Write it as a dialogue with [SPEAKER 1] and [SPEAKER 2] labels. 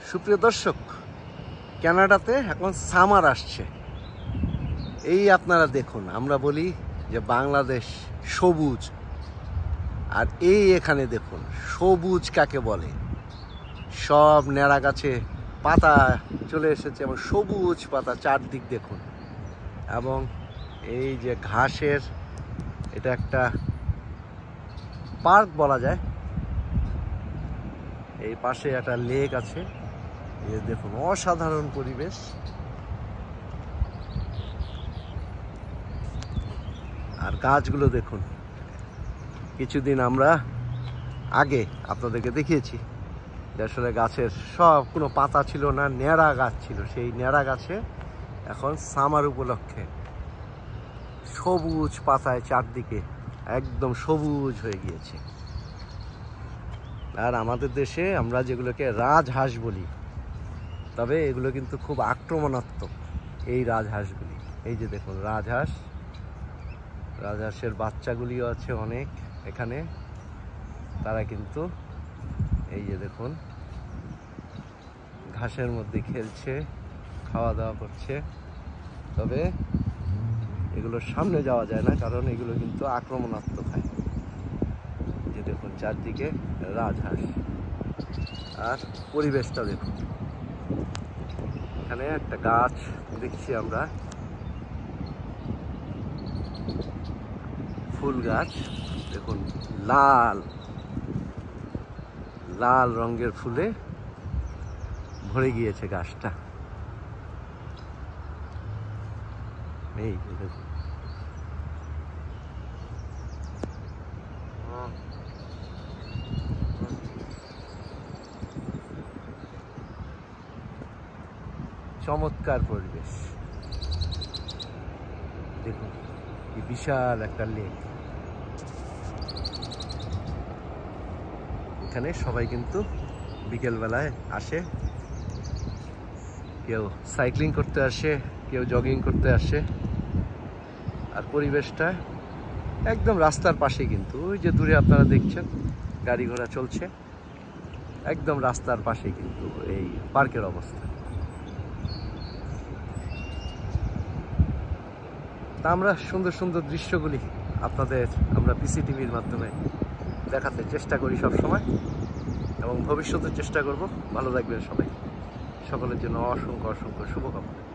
[SPEAKER 1] সুপ্রিয় দর্শক, কানাডাতে এখন সামার আসছে। এই আপনারা দেখুন, আমরা বলি যে বাংলাদেশ সবুজ, আর এই এখানে দেখুন সবুজ কাকে বলে। সব ন্যাড়া গাছে পাতা চলে এসেছে এবং সবুজ পাতা চারদিক দেখুন। এবং এই যে ঘাসের, এটা একটা পার্ক বলা যায়। এই পাশে একটা লেক আছে, এই দেখুন অসাধারণ পরিবেশ। আর গাছগুলো দেখুন, কিছুদিন আমরা আগে আপনাদেরকে দেখিয়েছি যে আসলে গাছের সব কোনো পাতা ছিল না, ন্যাড়া গাছ ছিল। সেই ন্যাড়া গাছে এখন সামার উপলক্ষে সবুজ পাতায় চারদিকে একদম সবুজ হয়ে গিয়েছে। আর আমাদের দেশে আমরা যেগুলোকে রাজহাঁস বলি, তবে এগুলো কিন্তু খুব আক্রমণাত্মক এই রাজহাঁসগুলি। এই যে দেখুন রাজহাঁস, রাজহাঁসের বাচ্চাগুলিও আছে অনেক এখানে। তারা কিন্তু এই যে দেখুন ঘাসের মধ্যে খেলছে, খাওয়া দাওয়া করছে। তবে এগুলোর সামনে যাওয়া যায় না, কারণ এগুলো কিন্তু আক্রমণাত্মক হয়। যে দেখুন চারদিকে রাজহাঁস। আর পরিবেশটা দেখুন, এখানে একটা গাছ দেখছি আমরা, ফুল গাছ দেখুন, লাল লাল রঙের ফুলে ভরে গিয়েছে গাছটা। এই দেখুন চমৎকার পরিবেশ। দেখুন কি বিশাল একটা লেক। এখানে সবাই কিন্তু বিকেলবেলায় আসে, কেউ সাইক্লিং করতে আসে, কেউ জগিং করতে আসে। আর পরিবেশটা একদম রাস্তার পাশে, কিন্তু ওই যে দূরে আপনারা দেখছেন গাড়ি ঘোড়া চলছে, একদম রাস্তার পাশে কিন্তু এই পার্কের অবস্থা। তা আমরা সুন্দর সুন্দর দৃশ্যগুলি আপনাদের আমরা পিসিটিভির মাধ্যমে দেখাতে চেষ্টা করি সব সময়, এবং ভবিষ্যতে চেষ্টা করব। ভালো থাকবেন সবাই, সকলের জন্য অসংখ্য অসংখ্য শুভকামনা।